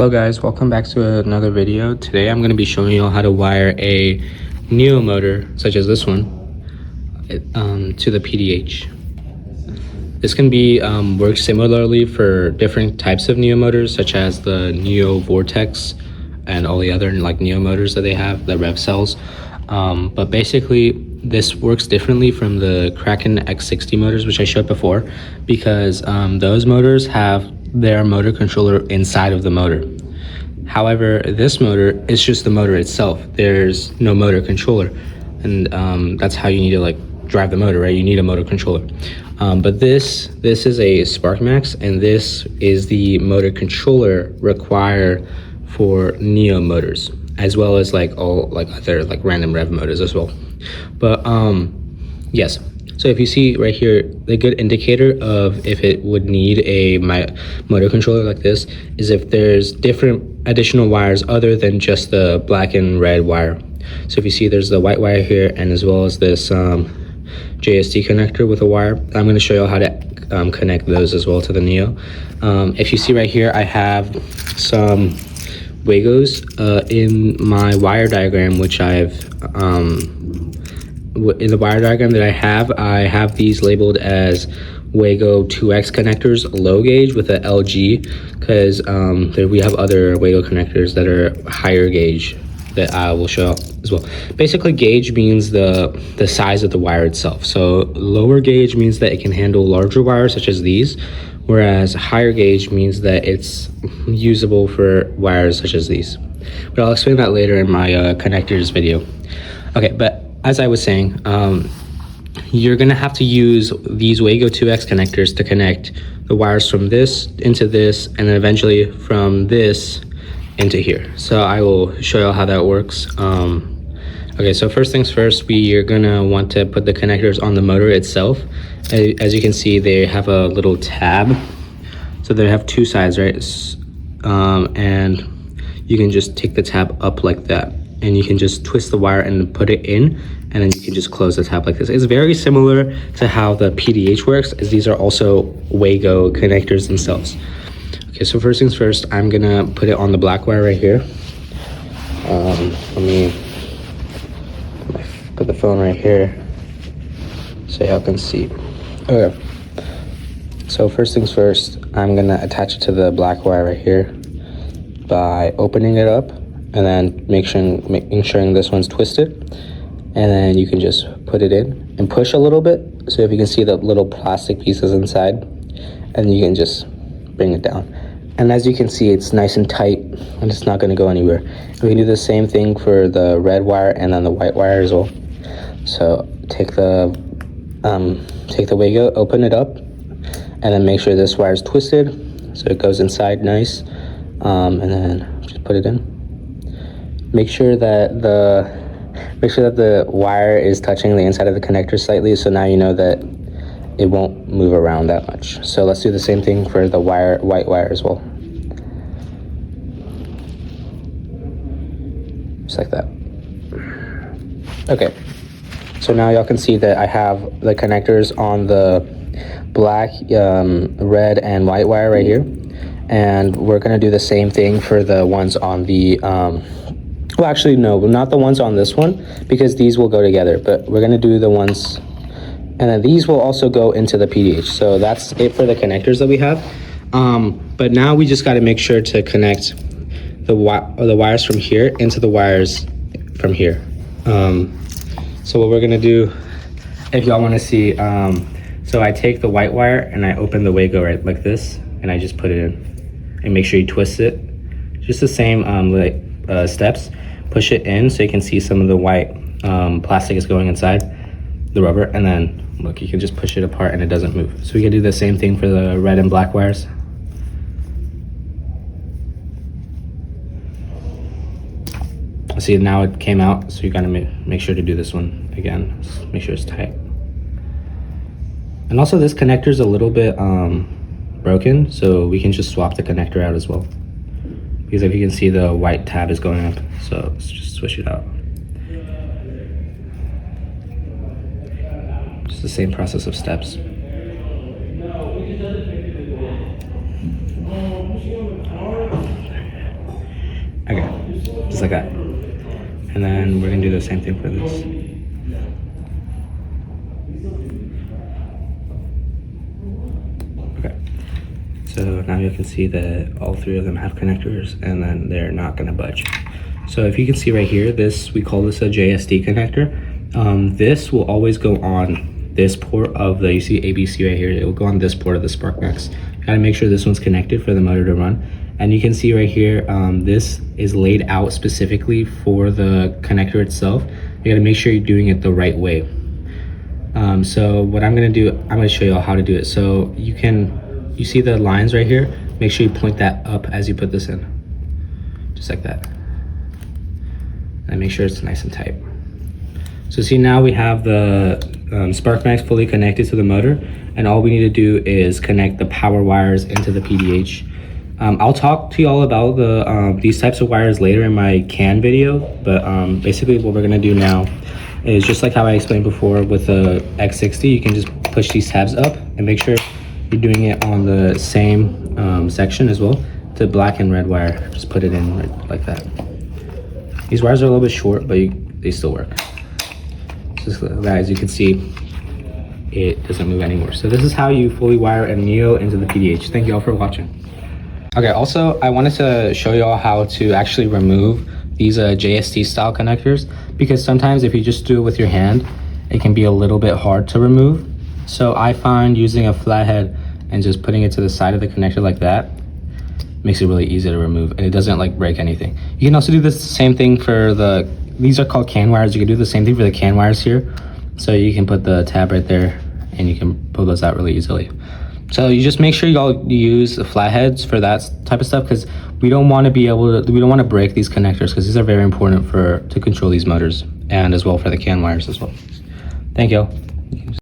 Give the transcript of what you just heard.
Hello guys, welcome back to another video. Today I'm going to be showing you how to wire a NEO motor, such as this one, to the PDH. This can be work similarly for different types of NEO motors, such as the NEO Vortex and all the other like NEO motors that they have, the REV cells. But basically, this works differently from the Kraken X60 motors, which I showed before, because those motors have their motor controller inside of the motor. However, this motor is just the motor itself. There's no motor controller, and that's how you need to like drive the motor, right? You need a motor controller. But this is a SparkMax, and this is the motor controller required for NEO motors, as well as like all like other like random rev motors as well. But yes, so if you see right here, the good indicator of if it would need a motor controller like this is if there's different additional wires other than just the black and red wire. So if you see, there's the white wire here, and as well as this JST connector with a wire. I'm going to show you how to connect those as well to the NEO. If you see right here, I have some Wagos in my wire diagram, which in the wire diagram that I have these labeled as Wago 2X connectors, low gauge with a LG, because we have other Wago connectors that are higher gauge that I will show as well. Basically, gauge means the size of the wire itself. So lower gauge means that it can handle larger wires such as these, whereas higher gauge means that it's usable for wires such as these. But I'll explain that later in my connectors video. Okay, but as I was saying, you're gonna have to use these Wago 2X connectors to connect the wires from this into this, and then eventually from this into here. So I will show you how that works. Okay, so first things first, we are gonna want to put the connectors on the motor itself. As you can see, they have a little tab. So they have two sides, right? And you can just take the tab up like that, and you can just twist the wire and put it in, and then you can just close the tab like this. It's very similar to how the PDH works, as these are also Wago connectors themselves. Okay, so first things first, I'm gonna put it on the black wire right here. Let me put the phone right here so y'all can see. Okay, so first things first, I'm gonna attach it to the black wire right here by opening it up, and then making sure this one's twisted, and then you can just put it in and push a little bit. So if you can see the little plastic pieces inside, and you can just bring it down. And as you can see, it's nice and tight, and it's not going to go anywhere. We can do the same thing for the red wire and then the white wire as well. So take the Wago, open it up, and then make sure this wire is twisted so it goes inside nice, and then just put it in. Make sure that the wire is touching the inside of the connector slightly, so now you know that it won't move around that much. So let's do the same thing for the white wire as well. Just like that. Okay, so now y'all can see that I have the connectors on the black, red, and white wire right here. And we're gonna do the same thing for the ones on the, well, actually, no, not the ones on this one, because these will go together, but we're gonna do the ones, and then these will also go into the PDH. So that's it for the connectors that we have. But now we just gotta make sure to connect the wires from here into the wires from here. So what we're gonna do, if y'all wanna see, so I take the white wire and I open the Wago right like this, and I just put it in. And make sure you twist it. Just the same steps. Push it in so you can see some of the white plastic is going inside the rubber, and then look, you can just push it apart and it doesn't move. So we can do the same thing for the red and black wires. See, now it came out, so you gotta make sure to do this one again. Just make sure it's tight. And also, this connector is a little bit broken, so we can just swap the connector out as well, because if you can see, the white tab is going up, so let's just switch it out. Just the same process of steps. just like that. And then we're gonna do the same thing for this. Okay, so now you can see that all three of them have connectors and then they're not gonna budge. So if you can see right here, this, we call this a JST connector. This will always go on this port of the, you see ABC right here, it will go on this port of the SparkMax. You gotta make sure this one's connected for the motor to run. And you can see right here, this is laid out specifically for the connector itself. You gotta make sure you're doing it the right way. So what I'm gonna do, I'm gonna show you all how to do it. So you see the lines right here? Make sure you point that up as you put this in. Just like that. And make sure it's nice and tight. So see, now we have the SparkMax fully connected to the motor, and all we need to do is connect the power wires into the PDH. I'll talk to you all about these types of wires later in my CAN video, but basically what we're gonna do now is just like how I explained before with the X60, you can just push these tabs up and make sure you're doing it on the same section as well. The black and red wire, just put it in right, like that. These wires are a little bit short, but they still work. Just like that, as you can see, it doesn't move anymore. So this is how you fully wire a Neo into the PDH. Thank you all for watching. Okay, also I wanted to show you all how to actually remove these JST style connectors, because sometimes if you just do it with your hand, it can be a little bit hard to remove. So I find using a flathead and just putting it to the side of the connector like that makes it really easy to remove, and it doesn't like break anything. You can also do the same thing for these are called CAN wires. You can do the same thing for the CAN wires here. So you can put the tab right there and you can pull those out really easily. So you just make sure you all use flatheads for that type of stuff, because we don't want to break these connectors, because these are very important to control these motors, and as well for the CAN wires as well. Thank you all.